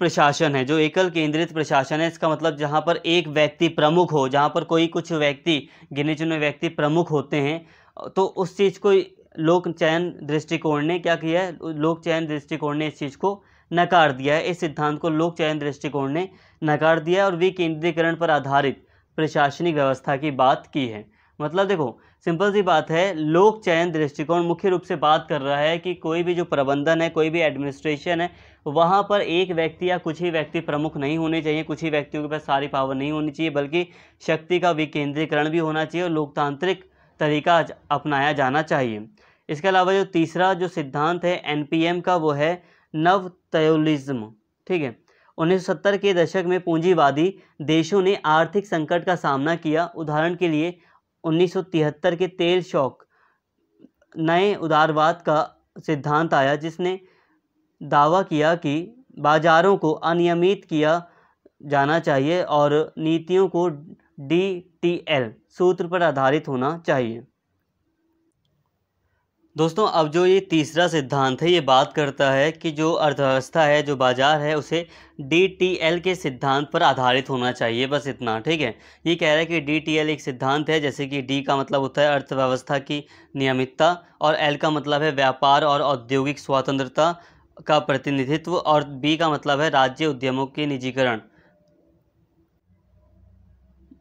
प्रशासन है, इसका मतलब जहाँ पर एक व्यक्ति प्रमुख हो, जहाँ पर कोई कुछ व्यक्ति, गिने चुने व्यक्ति प्रमुख होते हैं, तो उस चीज़ को लोक चयन दृष्टिकोण ने क्या किया है, लोक चयन दृष्टिकोण ने इस चीज़ को नकार दिया है। इस सिद्धांत को लोक चयन दृष्टिकोण ने नकार दिया और विकेंद्रीकरण पर आधारित प्रशासनिक व्यवस्था की बात की है। मतलब देखो, सिंपल सी बात है, लोक चयन दृष्टिकोण मुख्य रूप से बात कर रहा है कि कोई भी जो प्रबंधन है, कोई भी एडमिनिस्ट्रेशन है, वहाँ पर एक व्यक्ति या कुछ ही व्यक्ति प्रमुख नहीं होने चाहिए, कुछ ही व्यक्तियों के पास सारी पावर नहीं होनी चाहिए, बल्कि शक्ति का विकेंद्रीकरण भी होना चाहिए और लोकतांत्रिक तरीका अपनाया जाना चाहिए। इसके अलावा जो तीसरा जो सिद्धांत है एनपीएम का, वो है नवतयोलिज्म। ठीक है, 1970 के दशक में पूंजीवादी देशों ने आर्थिक संकट का सामना किया। उदाहरण के लिए 1973 के तेल शॉक, नए उदारवाद का सिद्धांत आया जिसने दावा किया कि बाजारों को अनियमित किया जाना चाहिए और नीतियों को DTL सूत्र पर आधारित होना चाहिए। दोस्तों, अब जो ये तीसरा सिद्धांत है, ये बात करता है कि जो अर्थव्यवस्था है, जो बाजार है, उसे DTL के सिद्धांत पर आधारित होना चाहिए, बस इतना। ठीक है, ये कह रहा है कि DTL एक सिद्धांत है, जैसे कि D का मतलब होता है अर्थव्यवस्था की नियमितता, और L का मतलब है व्यापार और औद्योगिक स्वतंत्रता का प्रतिनिधित्व, और B का मतलब है राज्य उद्यमों के निजीकरण,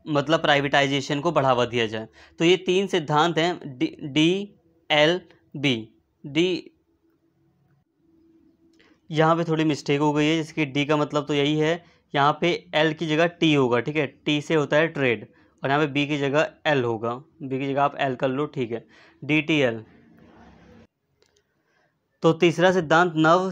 मतलब प्राइवेटाइजेशन को बढ़ावा दिया जाए। तो ये तीन सिद्धांत हैं, DLB। डी यहाँ पे थोड़ी मिस्टेक हो गई है, जिसकी डी का मतलब तो यही है, यहाँ पे एल की जगह टी होगा। ठीक है, टी से होता है ट्रेड, और यहाँ पे बी की जगह एल होगा, बी की जगह आप एल कर लो। ठीक है, DTL। तो तीसरा सिद्धांत नव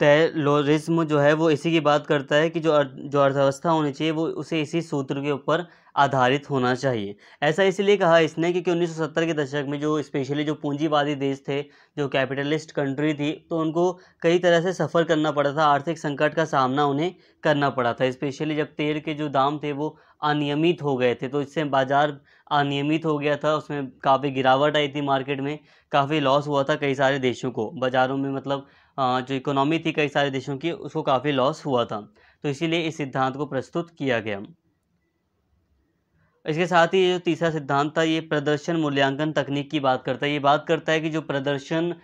तैलोरिज्म जो है वो इसी की बात करता है कि जो अर्थव्यवस्था होनी चाहिए वो उसे इसी सूत्र के ऊपर आधारित होना चाहिए। ऐसा इसलिए कहा इसने क्योंकि 1970 के दशक में जो स्पेशली जो पूंजीवादी देश थे, जो कैपिटलिस्ट कंट्री थी, तो उनको कई तरह से सफ़र करना पड़ा था, आर्थिक संकट का सामना उन्हें करना पड़ा था। स्पेशली जब तेल के जो दाम थे वो अनियमित हो गए थे, तो इससे बाज़ार अनियमित हो गया था, उसमें काफ़ी गिरावट आई थी, मार्केट में काफ़ी लॉस हुआ था कई सारे देशों को, बाज़ारों में मतलब जो इकोनॉमी थी कई सारे देशों की, उसको काफ़ी लॉस हुआ था। तो इसीलिए इस सिद्धांत को प्रस्तुत किया गया। इसके साथ ही ये जो तीसरा सिद्धांत था, ये प्रदर्शन मूल्यांकन तकनीक की बात करता है। ये बात करता है कि जो प्रदर्शन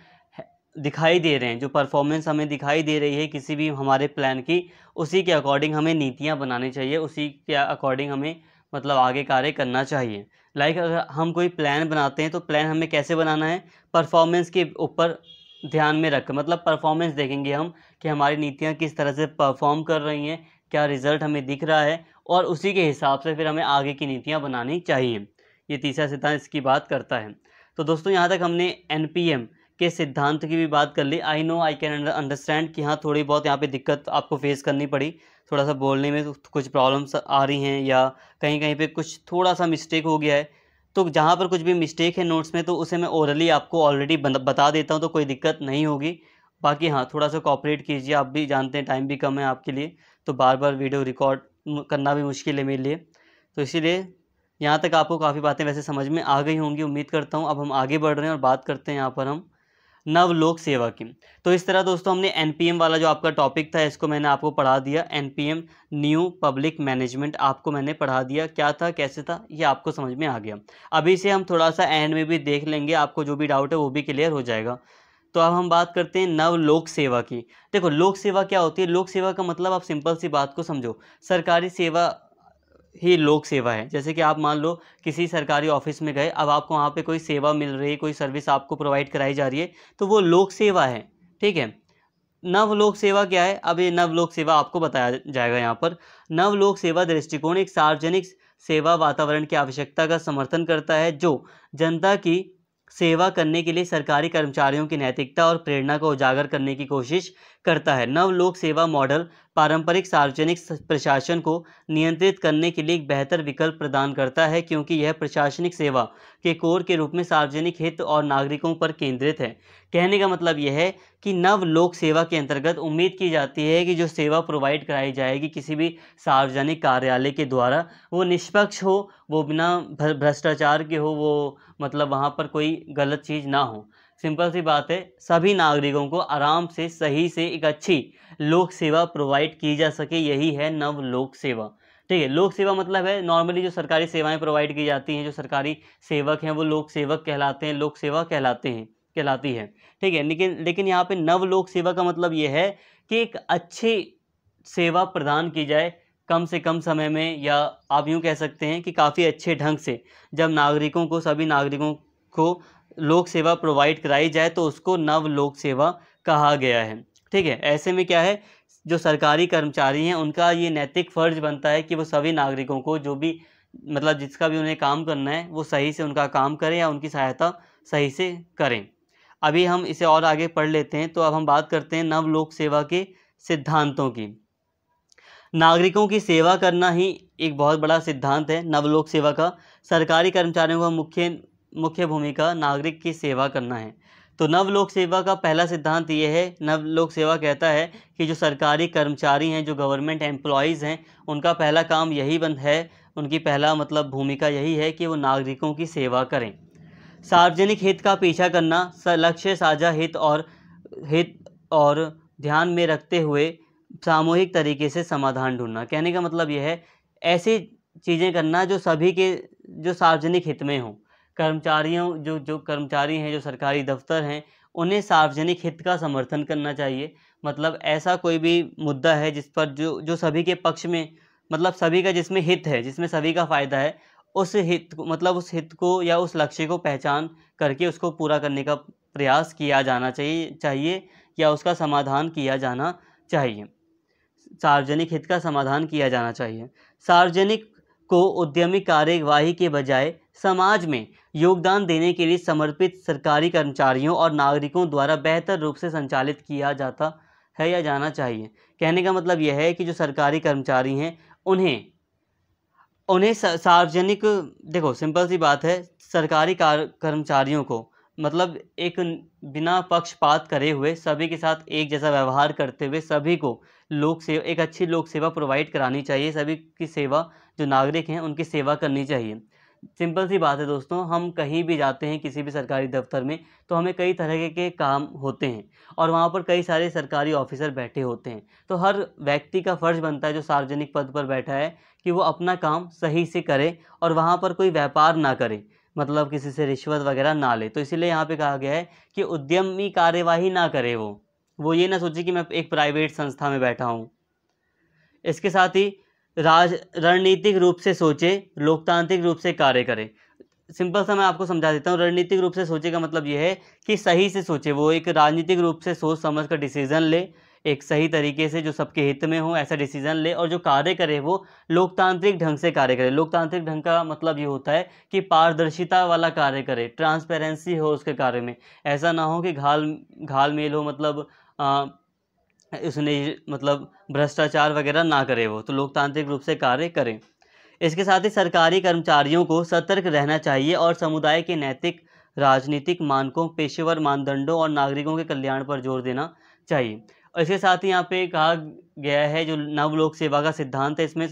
दिखाई दे रहे हैं, जो परफॉर्मेंस हमें दिखाई दे रही है किसी भी हमारे प्लान की, उसी के अकॉर्डिंग हमें नीतियाँ बनानी चाहिए, उसी के अकॉर्डिंग हमें मतलब आगे कार्य करना चाहिए। लाइक अगर हम कोई प्लान बनाते हैं तो प्लान हमें कैसे बनाना है, परफॉर्मेंस के ऊपर ध्यान में रख, मतलब परफॉर्मेंस देखेंगे हम कि हमारी नीतियाँ किस तरह से परफॉर्म कर रही हैं, क्या रिज़ल्ट हमें दिख रहा है, और उसी के हिसाब से फिर हमें आगे की नीतियाँ बनानी चाहिए। ये तीसरा सिद्धांत इसकी बात करता है। तो दोस्तों, यहाँ तक हमने NPM के सिद्धांत की भी बात कर ली। I know I can understand कि हाँ थोड़ी बहुत यहाँ पे दिक्कत आपको फेस करनी पड़ी, थोड़ा सा बोलने में कुछ प्रॉब्लम्स आ रही हैं या कहीं कहीं पे कुछ थोड़ा सा मिस्टेक हो गया है। तो जहाँ पर कुछ भी मिस्टेक है नोट्स में, तो उसे मैं ओरली आपको ऑलरेडी बता देता हूँ, तो कोई दिक्कत नहीं होगी। बाकी हाँ, थोड़ा सा कोऑपरेट कीजिए, आप भी जानते हैं टाइम भी कम है आपके लिए, तो बार बार वीडियो रिकॉर्ड करना भी मुश्किल है मेरे लिए। तो इसीलिए यहाँ तक आपको काफ़ी बातें वैसे समझ में आ गई होंगी, उम्मीद करता हूँ। अब हम आगे बढ़ रहे हैं और बात करते हैं यहाँ पर हम नवलोक सेवा की। तो इस तरह दोस्तों हमने NPM वाला जो आपका टॉपिक था, इसको मैंने आपको पढ़ा दिया। NPM न्यू पब्लिक मैनेजमेंट आपको मैंने पढ़ा दिया, क्या था कैसे था ये आपको समझ में आ गया। अभी से हम थोड़ा सा एंड में भी देख लेंगे, आपको जो भी डाउट है वो भी क्लियर हो जाएगा। तो अब हम बात करते हैं नवलोक सेवा की। देखो, लोक सेवा क्या होती है? लोक सेवा का मतलब आप सिंपल सी बात को समझो, सरकारी सेवा ही लोक सेवा है। जैसे कि आप मान लो किसी सरकारी ऑफिस में गए, अब आपको वहाँ पे कोई सेवा मिल रही है, कोई सर्विस आपको प्रोवाइड कराई जा रही है, तो वो लोक सेवा है। ठीक है, नवलोक सेवा क्या है? अब ये नवलोक सेवा आपको बताया जाएगा यहाँ पर। नवलोक सेवा दृष्टिकोण एक सार्वजनिक सेवा वातावरण की आवश्यकता का समर्थन करता है, जो जनता की सेवा करने के लिए सरकारी कर्मचारियों की नैतिकता और प्रेरणा को उजागर करने की कोशिश करता है। नव लोक सेवा मॉडल पारंपरिक सार्वजनिक प्रशासन को नियंत्रित करने के लिए एक बेहतर विकल्प प्रदान करता है, क्योंकि यह प्रशासनिक सेवा के कोर के रूप में सार्वजनिक हित और नागरिकों पर केंद्रित है। कहने का मतलब यह है कि नव लोक सेवा के अंतर्गत उम्मीद की जाती है कि जो सेवा प्रोवाइड कराई जाएगी किसी भी सार्वजनिक कार्यालय के द्वारा, वो निष्पक्ष हो, वो बिना भ्रष्टाचार के हो, वो मतलब वहाँ पर कोई गलत चीज़ ना हो। सिंपल सी बात है, सभी नागरिकों को आराम से सही से एक अच्छी लोक सेवा प्रोवाइड की जा सके, यही है नव लोक सेवा। ठीक है, लोक सेवा मतलब है नॉर्मली जो सरकारी सेवाएं प्रोवाइड की जाती हैं, जो सरकारी सेवक हैं वो लोक सेवक कहलाते हैं, लोक सेवा कहलाती है। ठीक है, लेकिन यहाँ पे नव लोक सेवा का मतलब ये है कि एक अच्छी सेवा प्रदान की जाए कम से कम समय में, या आप यूँ कह सकते हैं कि काफ़ी अच्छे ढंग से जब सभी नागरिकों को लोक सेवा प्रोवाइड कराई जाए तो उसको नव लोक सेवा कहा गया है। ठीक है, ऐसे में क्या है, जो सरकारी कर्मचारी हैं उनका ये नैतिक फ़र्ज बनता है कि वो सभी नागरिकों को जो भी मतलब जिसका भी उन्हें काम करना है वो सही से उनका काम करें या उनकी सहायता सही से करें। अभी हम इसे और आगे पढ़ लेते हैं। तो अब हम बात करते हैं नव लोक सेवा के सिद्धांतों की। नागरिकों की सेवा करना ही एक बहुत बड़ा सिद्धांत है नवलोक सेवा का। सरकारी कर्मचारियों का मुख्य भूमिका नागरिक की सेवा करना है। तो नवलोक सेवा का पहला सिद्धांत ये है, नवलोक सेवा कहता है कि जो सरकारी कर्मचारी हैं, जो गवर्नमेंट एम्प्लॉयज़ हैं, उनका पहला काम यही है, उनकी पहला मतलब भूमिका यही है कि वो नागरिकों की सेवा करें। सार्वजनिक हित का पीछा करना, लक्ष्य साझा हित और ध्यान में रखते हुए सामूहिक तरीके से समाधान ढूंढना। कहने का मतलब यह है ऐसी चीज़ें करना जो सभी के जो सार्वजनिक हित में हों। जो कर्मचारी हैं, जो सरकारी दफ्तर हैं, उन्हें सार्वजनिक हित का समर्थन करना चाहिए। मतलब ऐसा कोई भी मुद्दा है जिस पर जो सभी के पक्ष में, मतलब सभी का जिसमें हित है, जिसमें सभी का फ़ायदा है, उस हित को या उस लक्ष्य को पहचान करके उसको पूरा करने का प्रयास किया जाना चाहिए या उसका समाधान किया जाना चाहिए। सार्वजनिक हित का समाधान किया जाना चाहिए। सार्वजनिक को उद्यमी कार्यवाही के बजाय समाज में योगदान देने के लिए समर्पित सरकारी कर्मचारियों और नागरिकों द्वारा बेहतर रूप से संचालित किया जाता है या जाना चाहिए। कहने का मतलब यह है कि जो सरकारी कर्मचारी हैं उन्हें सार्वजनिक, देखो सिंपल सी बात है, सरकारी कर्मचारियों को मतलब एक बिना पक्षपात करे हुए सभी के साथ एक जैसा व्यवहार करते हुए सभी को एक अच्छी लोक सेवा प्रोवाइड करानी चाहिए। सभी की सेवा, जो नागरिक हैं उनकी सेवा करनी चाहिए। सिंपल सी बात है दोस्तों, हम कहीं भी जाते हैं किसी भी सरकारी दफ्तर में तो हमें कई तरह के काम होते हैं और वहाँ पर कई सारे सरकारी ऑफिसर बैठे होते हैं। तो हर व्यक्ति का फ़र्ज़ बनता है जो सार्वजनिक पद पर बैठा है कि वो अपना काम सही से करे और वहाँ पर कोई व्यापार ना करे, मतलब किसी से रिश्वत वगैरह ना ले। तो इसीलिए यहाँ पे कहा गया है कि उद्यमी कार्यवाही ना करे, वो ये ना सोचे कि मैं एक प्राइवेट संस्था में बैठा हूँ। इसके साथ ही रणनीतिक रूप से सोचे, लोकतांत्रिक रूप से कार्य करे। सिंपल सा मैं आपको समझा देता हूँ। रणनीतिक रूप से सोचे का मतलब यह है कि सही से सोचे, वो एक राजनीतिक रूप से सोच समझ कर डिसीज़न ले, एक सही तरीके से जो सबके हित में हो ऐसा डिसीज़न ले, और जो कार्य करे वो लोकतांत्रिक ढंग से कार्य करे। लोकतांत्रिक ढंग का मतलब ये होता है कि पारदर्शिता वाला कार्य करे, ट्रांसपेरेंसी हो उसके कार्य में। ऐसा ना हो कि घाल मेल हो, मतलब उसने मतलब भ्रष्टाचार वगैरह ना करे वो। तो लोकतांत्रिक रूप से कार्य करें। इसके साथ ही सरकारी कर्मचारियों को सतर्क रहना चाहिए और समुदाय के नैतिक, राजनीतिक मानकों, पेशेवर मानदंडों और नागरिकों के कल्याण पर जोर देना चाहिए। और इसके साथ ही यहाँ पे कहा गया है जो नव लोक सेवा का सिद्धांत है, इसमें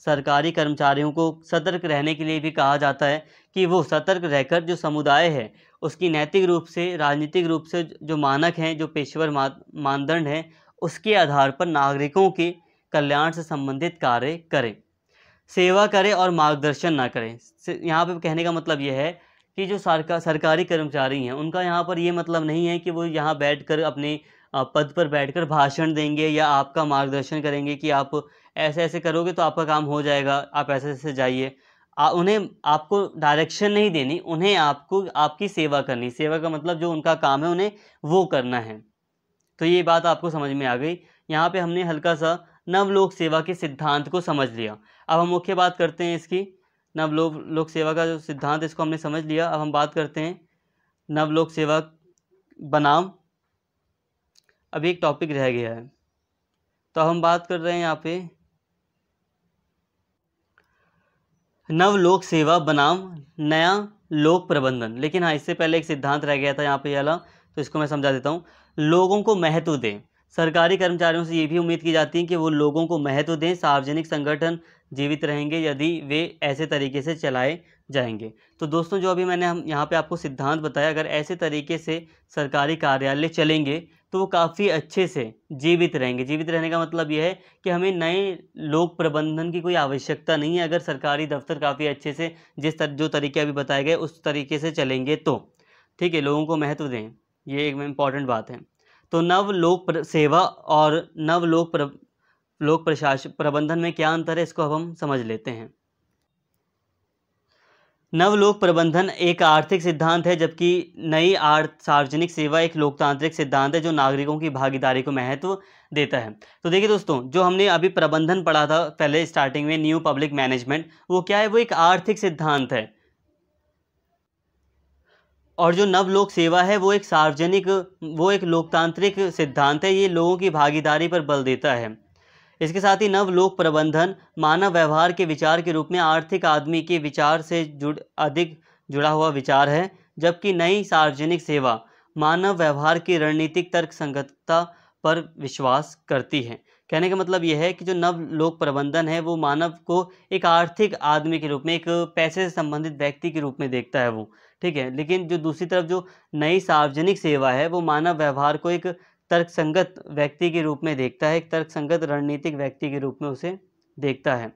सरकारी कर्मचारियों को सतर्क रहने के लिए भी कहा जाता है कि वो सतर्क रहकर जो समुदाय है उसकी नैतिक रूप से, राजनीतिक रूप से जो मानक हैं, जो पेशेवर मानदंड हैं, उसके आधार पर नागरिकों के कल्याण से संबंधित कार्य करें, सेवा करें और मार्गदर्शन ना करें। यहाँ पे कहने का मतलब ये है कि जो सरकारी कर्मचारी हैं उनका यहाँ पर ये मतलब नहीं है कि वो यहाँ बैठकर अपने पद पर बैठकर भाषण देंगे या आपका मार्गदर्शन करेंगे कि आप ऐसे ऐसे करोगे तो आपका काम हो जाएगा, आप ऐसे ऐसे जाइए। उन्हें आपको डायरेक्शन नहीं देनी, उन्हें आपकी सेवा करनी। सेवा का मतलब जो उनका काम है उन्हें वो करना है। तो ये बात आपको समझ में आ गई। यहाँ पे हमने हल्का सा नवलोक सेवा के सिद्धांत को समझ लिया। अब हम मुख्य बात करते हैं इसकी। नवलोक सेवा का जो सिद्धांत इसको हमने समझ लिया। अब हम बात करते हैं नवलोक सेवा बनाम अभी एक टॉपिक रह गया है, तो हम बात कर रहे हैं यहाँ पे नव लोक सेवा बनाम नया लोक प्रबंधन। लेकिन हाँ, इससे पहले एक सिद्धांत रह गया था यहाँ पे वाला, तो इसको मैं समझा देता हूँ। लोगों को महत्व दें। सरकारी कर्मचारियों से ये भी उम्मीद की जाती है कि वो लोगों को महत्व दें। सार्वजनिक संगठन जीवित रहेंगे यदि वे ऐसे तरीके से चलाए जाएंगे। तो दोस्तों, जो अभी मैंने हम यहाँ पे आपको सिद्धांत बताया, अगर ऐसे तरीके से सरकारी कार्यालय चलेंगे तो वो काफ़ी अच्छे से जीवित रहेंगे। जीवित रहने का मतलब यह है कि हमें नए लोक प्रबंधन की कोई आवश्यकता नहीं है। अगर सरकारी दफ्तर काफ़ी अच्छे से जो तरीके अभी बताए गए उस तरीके से चलेंगे तो ठीक है, लोगों को महत्व दें, ये एक इम्पॉर्टेंट बात है। तो नव लोक सेवा और नव लोक प्रशासन प्रबंधन में क्या अंतर है, इसको अब हम समझ लेते हैं। नवलोक प्रबंधन एक आर्थिक सिद्धांत है, जबकि नई सार्वजनिक सेवा एक लोकतांत्रिक सिद्धांत है जो नागरिकों की भागीदारी को महत्व देता है। तो देखिए दोस्तों, जो हमने अभी प्रबंधन पढ़ा था पहले स्टार्टिंग में, न्यू पब्लिक मैनेजमेंट, वो क्या है, वो एक आर्थिक सिद्धांत है। और जो नवलोक सेवा है वो एक लोकतांत्रिक सिद्धांत है। ये लोगों की भागीदारी पर बल देता है। इसके साथ ही नवलोक प्रबंधन मानव व्यवहार के विचार के रूप में आर्थिक आदमी के विचार से अधिक जुड़ा हुआ विचार है, जबकि नई सार्वजनिक सेवा मानव व्यवहार की रणनीतिक तर्क संगतता पर विश्वास करती है। कहने का मतलब यह है कि जो नवलोक प्रबंधन है वो मानव को एक आर्थिक आदमी के रूप में, एक पैसे से संबंधित व्यक्ति के रूप में देखता है वो, ठीक है। लेकिन जो दूसरी तरफ जो नई सार्वजनिक सेवा है वो मानव व्यवहार को एक तर्कसंगत व्यक्ति के रूप में देखता है, एक तर्कसंगत रणनीतिक व्यक्ति के रूप में उसे देखता है।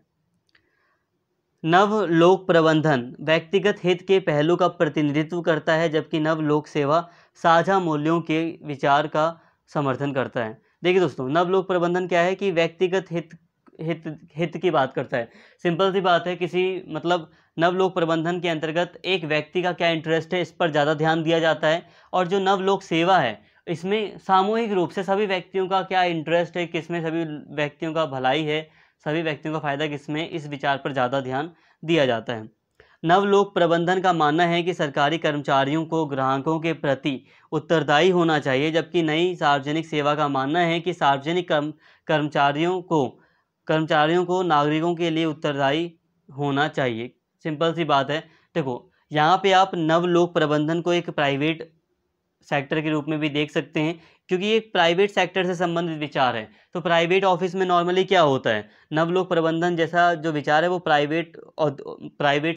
नव लोक प्रबंधन व्यक्तिगत हित के पहलू का प्रतिनिधित्व करता है, जबकि नव लोक सेवा साझा मूल्यों के विचार का समर्थन करता है। देखिए दोस्तों, नव लोक प्रबंधन क्या है कि व्यक्तिगत हित की बात करता है। सिंपल सी बात है, नव लोक प्रबंधन के अंतर्गत एक व्यक्ति का क्या इंटरेस्ट है इस पर ज़्यादा ध्यान दिया जाता है। और जो नव लोक सेवा है इसमें सामूहिक रूप से सभी व्यक्तियों का क्या इंटरेस्ट है, किसमें सभी व्यक्तियों का भलाई है, सभी व्यक्तियों का फायदा किसमें, इस विचार पर ज़्यादा ध्यान दिया जाता है। नवलोक प्रबंधन का मानना है कि सरकारी कर्मचारियों को ग्राहकों के प्रति उत्तरदायी होना चाहिए, जबकि नई सार्वजनिक सेवा का मानना है कि सार्वजनिक कर्मचारियों को नागरिकों के लिए उत्तरदायी होना चाहिए। सिंपल सी बात है। देखो, यहाँ पे आप नवलोक प्रबंधन को एक प्राइवेट सेक्टर के रूप में भी देख सकते हैं, क्योंकि ये प्राइवेट सेक्टर से संबंधित विचार है। तो प्राइवेट ऑफिस में नॉर्मली क्या होता है, नवलोक प्रबंधन जैसा जो विचार है वो प्राइवेट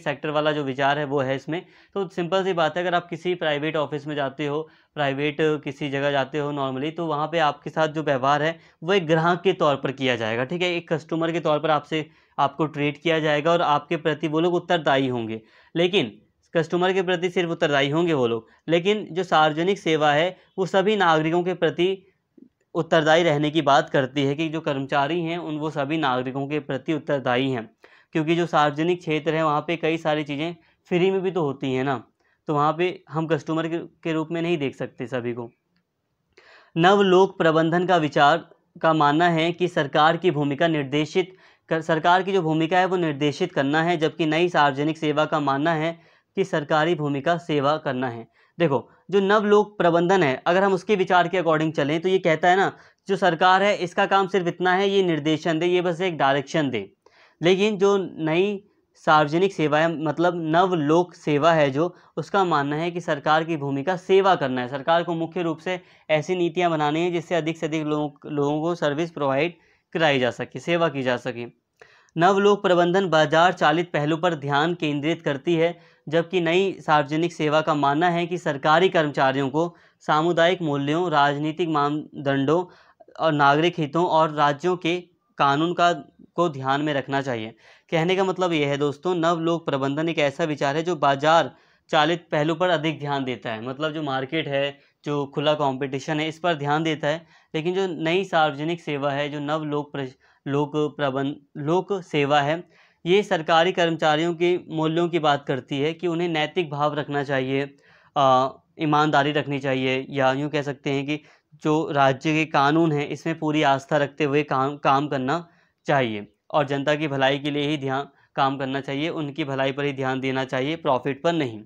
सेक्टर वाला जो विचार है वो है इसमें। तो सिंपल सी बात है, अगर आप किसी प्राइवेट ऑफिस में जाते हो, प्राइवेट किसी जगह जाते हो नॉर्मली, तो वहाँ पे आपके साथ जो व्यवहार है वो एक ग्राहक के तौर पर किया जाएगा, ठीक है। एक कस्टमर के तौर पर आपको ट्रीट किया जाएगा और आपके प्रति वो लोग उत्तरदायी होंगे। लेकिन कस्टमर के प्रति सिर्फ उत्तरदायी होंगे वो लोग, लेकिन जो सार्वजनिक सेवा है वो सभी नागरिकों के प्रति उत्तरदायी रहने की बात करती है कि जो कर्मचारी हैं वो सभी नागरिकों के प्रति उत्तरदायी हैं। क्योंकि जो सार्वजनिक क्षेत्र है वहाँ पे कई सारी चीज़ें फ्री में भी तो होती हैं ना, तो वहाँ पे हम कस्टमर के रूप में नहीं देख सकते सभी को। नवलोक प्रबंधन का विचार का मानना है कि सरकार की जो भूमिका है वो निर्देशित करना है, जबकि नई सार्वजनिक सेवा का मानना है कि सरकारी भूमिका सेवा करना है। देखो, जो नवलोक प्रबंधन है, अगर हम उसके विचार के अकॉर्डिंग चलें तो ये कहता है ना, जो सरकार है इसका काम सिर्फ इतना है, ये निर्देशन दे, ये बस एक डायरेक्शन दे। लेकिन जो नई सार्वजनिक सेवा है, मतलब नवलोक सेवा है, जो उसका मानना है कि सरकार की भूमिका सेवा करना है। सरकार को मुख्य रूप से ऐसी नीतियाँ बनानी है जिससे अधिक से अधिक लोगों को सर्विस प्रोवाइड कराई जा सके, सेवा की जा सके। नवलोक प्रबंधन बाजार चालित पहलू पर ध्यान केंद्रित करती है, जबकि नई सार्वजनिक सेवा का मानना है कि सरकारी कर्मचारियों को सामुदायिक मूल्यों, राजनीतिक मानदंडों और नागरिक हितों और राज्यों के कानून को ध्यान में रखना चाहिए। कहने का मतलब यह है दोस्तों, नवलोक प्रबंधन एक ऐसा विचार है जो बाजार चालित पहलू पर अधिक ध्यान देता है, मतलब जो मार्केट है, जो खुला कंपटीशन है, इस पर ध्यान देता है। लेकिन जो नई सार्वजनिक सेवा है, जो लोक सेवा है, ये सरकारी कर्मचारियों के मूल्यों की बात करती है कि उन्हें नैतिक भाव रखना चाहिए, ईमानदारी रखनी चाहिए, या यूँ कह सकते हैं कि जो राज्य के कानून हैं इसमें पूरी आस्था रखते हुए काम करना चाहिए, और जनता की भलाई के लिए ही काम करना चाहिए, उनकी भलाई पर ही ध्यान देना चाहिए, प्रॉफिट पर नहीं।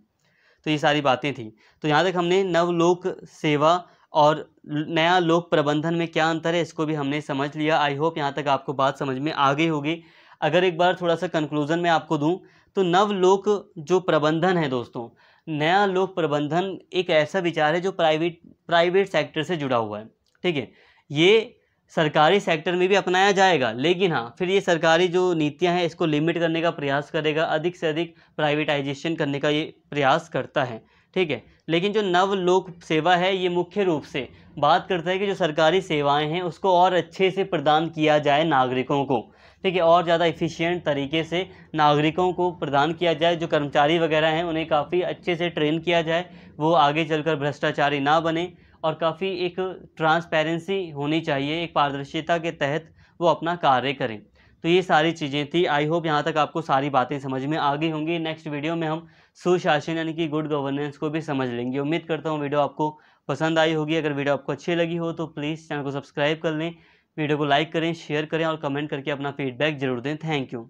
तो ये सारी बातें थी। तो यहाँ तक हमने नवलोक सेवा और नया लोक प्रबंधन में क्या अंतर है इसको भी हमने समझ लिया। आई होप यहाँ तक आपको बात समझ में आ गई होगी। अगर एक बार थोड़ा सा कंक्लूजन में आपको दूं तो नवलोक जो प्रबंधन है दोस्तों, नया लोक प्रबंधन एक ऐसा विचार है जो प्राइवेट सेक्टर से जुड़ा हुआ है। ठीक है, ये सरकारी सेक्टर में भी अपनाया जाएगा, लेकिन हाँ फिर ये सरकारी जो नीतियां हैं इसको लिमिट करने का प्रयास करेगा, अधिक से अधिक प्राइवेटाइजेशन करने का ये प्रयास करता है। ठीक है, लेकिन जो नव लोक सेवा है ये मुख्य रूप से बात करता है कि जो सरकारी सेवाएं हैं उसको और अच्छे से प्रदान किया जाए नागरिकों को। ठीक है, और ज़्यादा इफ़िशियंट तरीके से नागरिकों को प्रदान किया जाए। जो कर्मचारी वगैरह हैं उन्हें काफ़ी अच्छे से ट्रेन किया जाए, वो आगे चलकर भ्रष्टाचारी ना बने, और काफ़ी एक ट्रांसपेरेंसी होनी चाहिए, एक पारदर्शिता के तहत वो अपना कार्य करें। तो ये सारी चीज़ें थी। आई होप यहाँ तक आपको सारी बातें समझ में आ गई होंगी। नेक्स्ट वीडियो में हम सुशासन यानी कि गुड गवर्नेंस को भी समझ लेंगे। उम्मीद करता हूँ वीडियो आपको पसंद आई होगी। अगर वीडियो आपको अच्छी लगी हो तो प्लीज़ चैनल को सब्सक्राइब कर लें, वीडियो को लाइक करें, शेयर करें और कमेंट करके अपना फीडबैक जरूर दें। Thank you.